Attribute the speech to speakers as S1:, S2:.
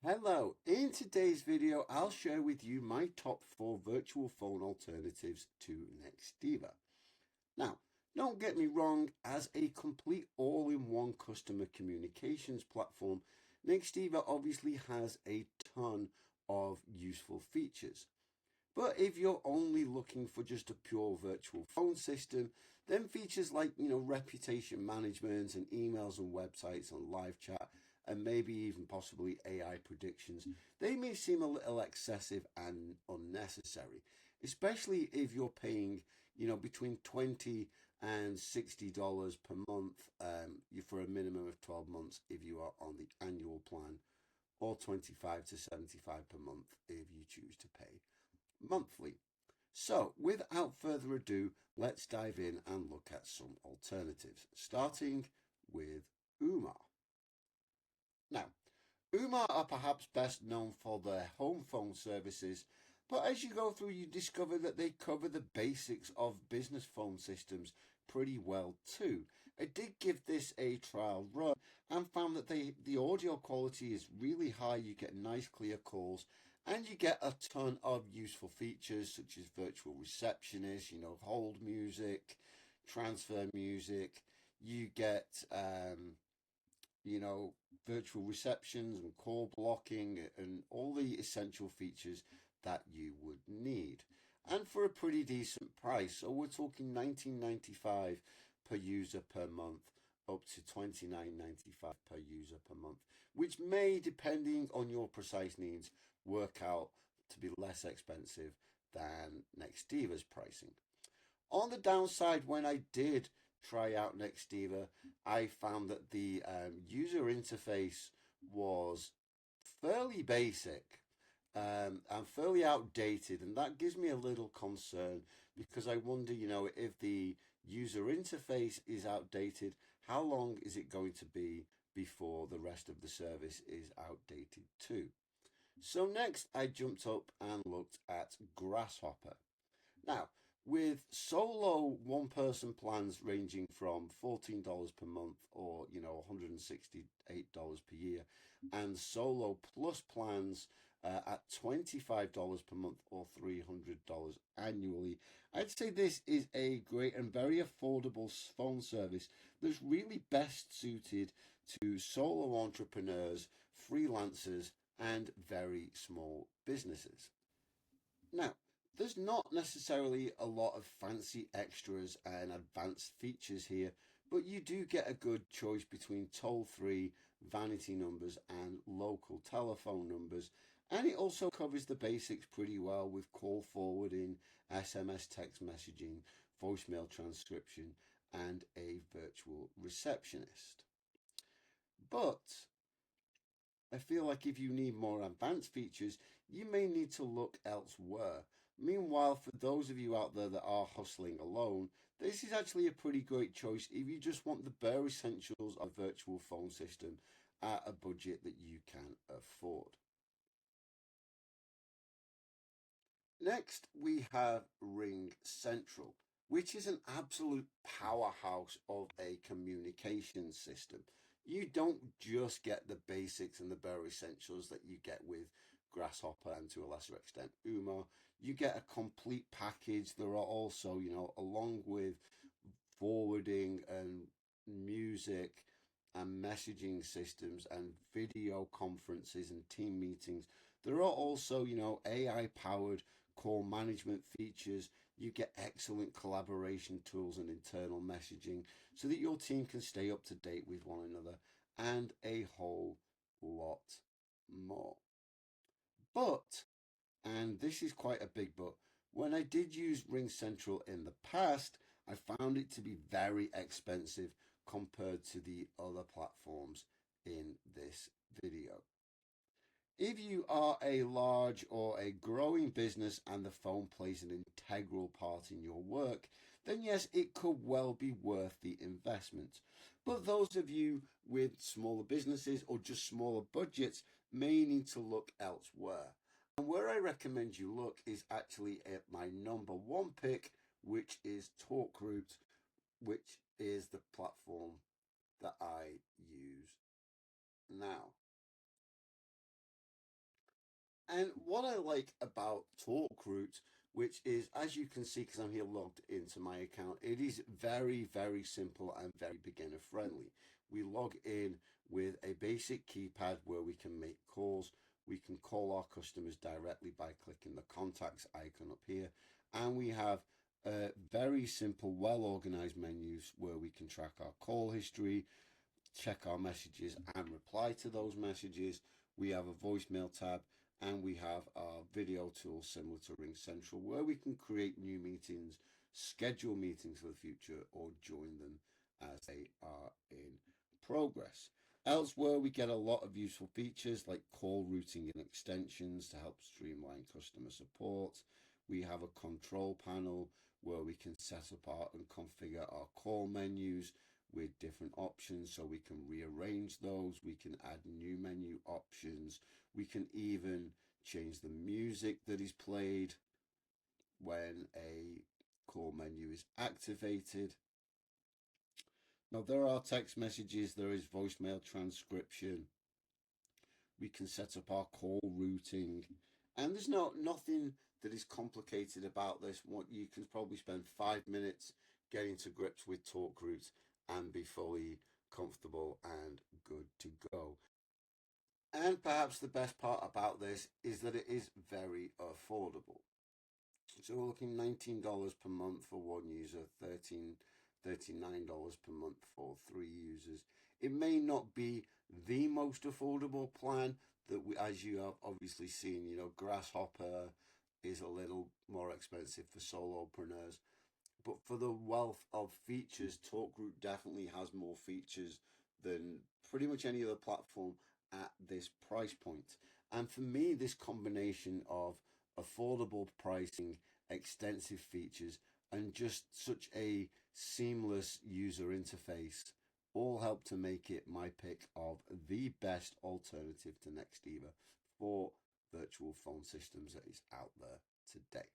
S1: Hello, in today's video I'll share with you my top 4 virtual phone alternatives to Nextiva. Now, don't get me wrong, as a complete all-in-one customer communications platform, Nextiva obviously has a ton of useful features. But if you're only looking for just a pure virtual phone system, then features like, reputation management and emails and websites and live chat and maybe even possibly AI predictions, they may seem a little excessive and unnecessary, especially if you're paying, between $20 and $60 per month for a minimum of 12 months if you are on the annual plan, or 25 to 75 per month if you choose to pay monthly. So, without further ado, let's dive in and look at some alternatives, starting with Ooma. Now, Ooma are perhaps best known for their home phone services, but as you go through, you discover that they cover the basics of business phone systems pretty well too. I did give this a trial run and found that the audio quality is really high. You get nice clear calls and you get a ton of useful features such as virtual receptionist, hold music, transfer music. You get virtual receptions and call blocking and all the essential features that you would need. And for a pretty decent price. So we're talking $19.95 per user per month up to $29.95 per user per month, which may, depending on your precise needs, work out to be less expensive than Nextiva's pricing. On the downside, when I did try out Nextiva, I found that the user interface was fairly basic and fairly outdated, and that gives me a little concern because I wonder, if the user interface is outdated, how long is it going to be before the rest of the service is outdated too? So next I jumped up and looked at Grasshopper. Now, with solo one-person plans ranging from $14 per month or, $168 per year, and solo plus plans at $25 per month or $300 annually, I'd say this is a great and very affordable phone service that's really best suited to solo entrepreneurs, freelancers, and very small businesses. Now, there's not necessarily a lot of fancy extras and advanced features here, but you do get a good choice between toll-free, vanity numbers, and local telephone numbers. And it also covers the basics pretty well with call forwarding, SMS text messaging, voicemail transcription, and a virtual receptionist. But I feel like if you need more advanced features, you may need to look elsewhere. Meanwhile, for those of you out there that are hustling alone, this is actually a pretty great choice if you just want the bare essentials of a virtual phone system at a budget that you can afford. Next, we have RingCentral, which is an absolute powerhouse of a communication system. You don't just get the basics and the bare essentials that you get with Grasshopper and to a lesser extent Ooma. You get a complete package. There are also, along with forwarding and music and messaging systems and video conferences and team meetings, there are also, AI powered call management features. You get excellent collaboration tools and internal messaging so that your team can stay up to date with one another, and a whole lot more. But, and this is quite a big but, when I did use RingCentral in the past, I found it to be very expensive compared to the other platforms in this video. If you are a large or a growing business and the phone plays an integral part in your work, then yes, it could well be worth the investment. But those of you with smaller businesses or just smaller budgets may need to look elsewhere. And where I recommend you look is actually at my number one pick, which is TalkRoot, which is the platform that I use now. And what I like about TalkRoot, which is, as you can see, because I'm here logged into my account, it is very, very simple and very beginner friendly. We log in with a basic keypad where we can make calls. We can call our customers directly by clicking the contacts icon up here. And we have very simple, well organized menus where we can track our call history, check our messages and reply to those messages. We have a voicemail tab and we have our video tool similar to RingCentral where we can create new meetings, schedule meetings for the future, or join them as they are in progress. Elsewhere, we get a lot of useful features like call routing and extensions to help streamline customer support. We have a control panel where we can set up and configure our call menus with different options, so we can rearrange those. We can add new menu options. We can even change the music that is played when a call menu is activated. Now, there are text messages, there is voicemail transcription. We can set up our call routing, and there's nothing that is complicated about this. What you can probably spend 5 minutes getting to grips with TalkRoot and be fully comfortable and good to go. And perhaps the best part about this is that it is very affordable. So we're looking $19 per month for one user, $39 per month for 3 users. It may not be the most affordable plan that as you have obviously seen, Grasshopper is a little more expensive for solopreneurs. But for the wealth of features, TalkRoot definitely has more features than pretty much any other platform at this price point. And for me, this combination of affordable pricing, extensive features, and just such a seamless user interface all help to make it my pick of the best alternative to Nextiva for virtual phone systems that is out there today.